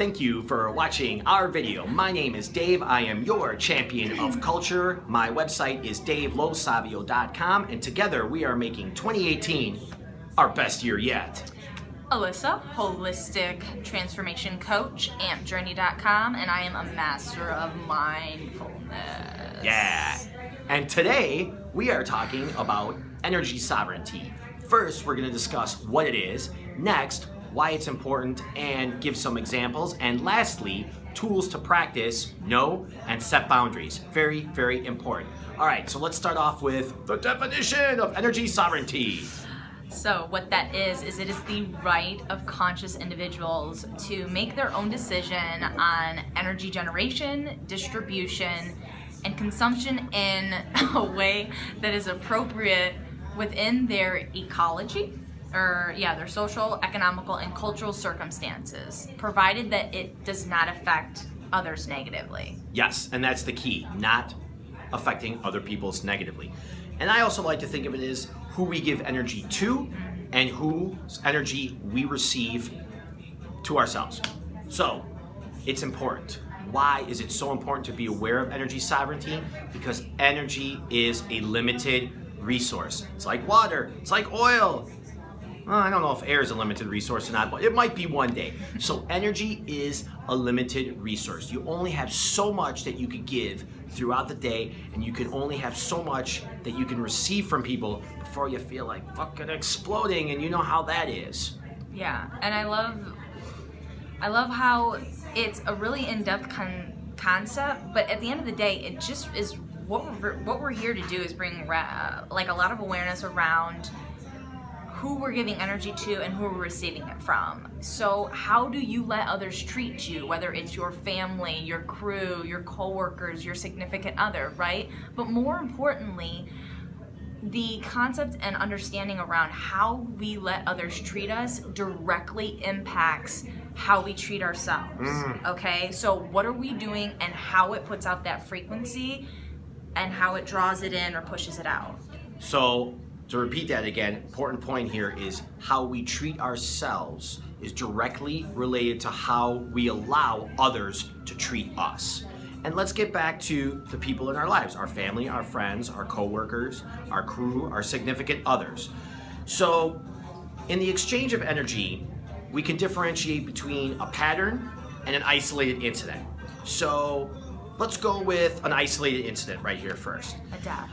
Thank you for watching our video. My name is Dave. I am your champion of culture. My website is davelosavio.com, and together we are making 2018 our best year yet. Alyssa, holistic transformation coach, ampjourney.com, and I am a master of mindfulness. Yeah. And today we are talking about energy sovereignty. First, we're going to discuss what it is. Next, why it's important and give some examples. And lastly, tools to practice, know, and set boundaries. Very, very important. All right, so let's start off with the definition of energy sovereignty. So what that is it is the right of conscious individuals to make their own decision on energy generation, distribution, and consumption in a way that is appropriate within their ecology, their social, economical, and cultural circumstances, provided that it does not affect others negatively. Yes, and that's the key, not affecting other people's negatively. And I also like to think of it as who we give energy to and whose energy we receive to ourselves. So, it's important. Why is it so important to be aware of energy sovereignty? Because energy is a limited resource. It's like water, it's like oil. Well, I don't know if air is a limited resource or not, but it might be one day. So energy is a limited resource. You only have so much that you could give throughout the day, and you can only have so much that you can receive from people before you feel like fucking exploding, and you know how that is. Yeah, and I love how it's a really in-depth concept, but at the end of the day, it just is what we're here to do is bring like a lot of awareness around who we're giving energy to and who we're receiving it from. So how do you let others treat you, whether it's your family, your crew, your coworkers, your significant other, right? But more importantly, the concept and understanding around how we let others treat us directly impacts how we treat ourselves, okay? So what are we doing and how it puts out that frequency and how it draws it in or pushes it out. So, to repeat that again, important point here is how we treat ourselves is directly related to how we allow others to treat us. And let's get back to the people in our lives, our family, our friends, our coworkers, our crew, our significant others. So, in the exchange of energy, we can differentiate between a pattern and an isolated incident. So, let's go with an isolated incident right here first. A death.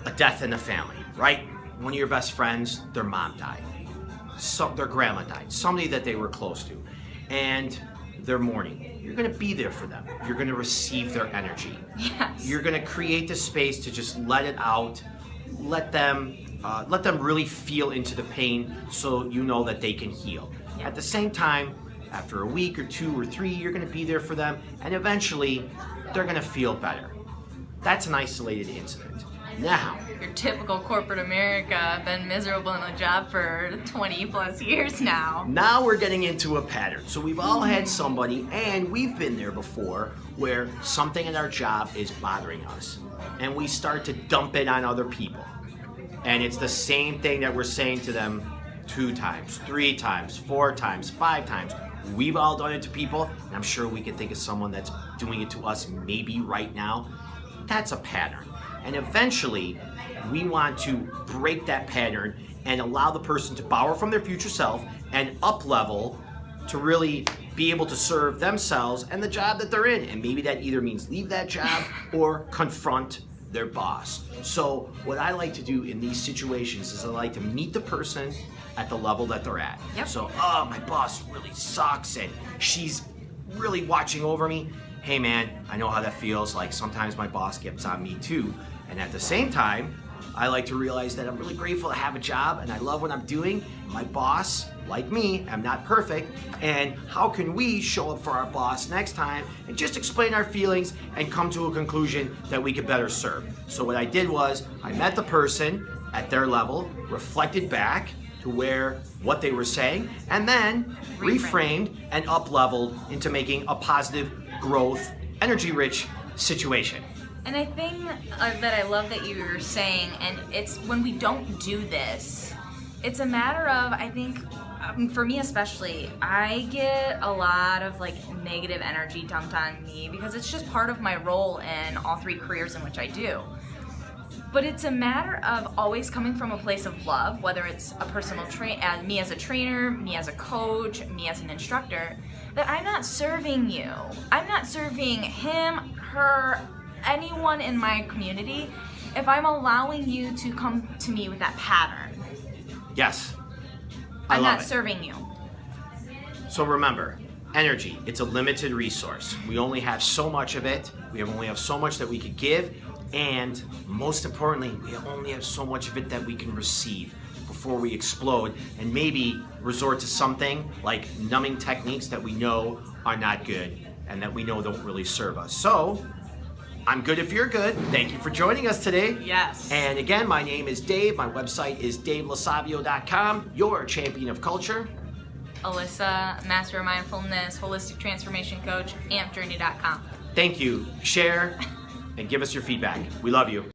A death in the family, right? One of your best friends, their mom died. Their grandma died. Somebody that they were close to. And they're mourning. You're going to be there for them. You're going to receive their energy. Yes. You're going to create the space to just let it out. Let them really feel into the pain so you know that they can heal. Yeah. At the same time, after a week or 2 or 3, you're going to be there for them, and eventually they're going to feel better. That's an isolated incident. Now, your typical corporate America, been miserable in a job for 20 plus years now. Now we're getting into a pattern. So we've all had somebody, and we've been there before, where something in our job is bothering us. And we start to dump it on other people. And it's the same thing that we're saying to them 2 times, 3 times, 4 times, 5 times. We've all done it to people, and I'm sure we can think of someone that's doing it to us maybe right now. That's a pattern. And eventually, we want to break that pattern and allow the person to borrow from their future self and up-level to really be able to serve themselves and the job that they're in. And maybe that either means leave that job or confront their boss. So what I like to do in these situations is I like to meet the person at the level that they're at. Yep. So, my boss really sucks and she's really watching over me. Hey man, I know how that feels. Like sometimes my boss gets on me too. And at the same time, I like to realize that I'm really grateful to have a job and I love what I'm doing. My boss, like me, I'm not perfect. And how can we show up for our boss next time and just explain our feelings and come to a conclusion that we could better serve? So what I did was I met the person at their level, reflected back to what they were saying, and then reframed and up-leveled into making a positive growth, energy-rich situation. And I think that I love that you were saying, and it's when we don't do this, it's a matter of, I think, for me especially, I get a lot of like negative energy dumped on me because it's just part of my role in all three careers in which I do. But it's a matter of always coming from a place of love, whether it's a personal me as a trainer, me as a coach, me as an instructor, that I'm not serving you. I'm not serving him, her, anyone in my community if I'm allowing you to come to me with that pattern. Yes. I'm not serving you. So remember, energy, it's a limited resource. We only have so much of it. We only have so much that we could give. And most importantly, we only have so much of it that we can receive before we explode and maybe resort to something like numbing techniques that we know are not good and that we know don't really serve us. So, I'm good if you're good. Thank you for joining us today. Yes. And again, my name is Dave. My website is davelasavio.com, your champion of culture. Alyssa, Master of Mindfulness, Holistic Transformation Coach, ampjourney.com. Thank you. Share and give us your feedback. We love you.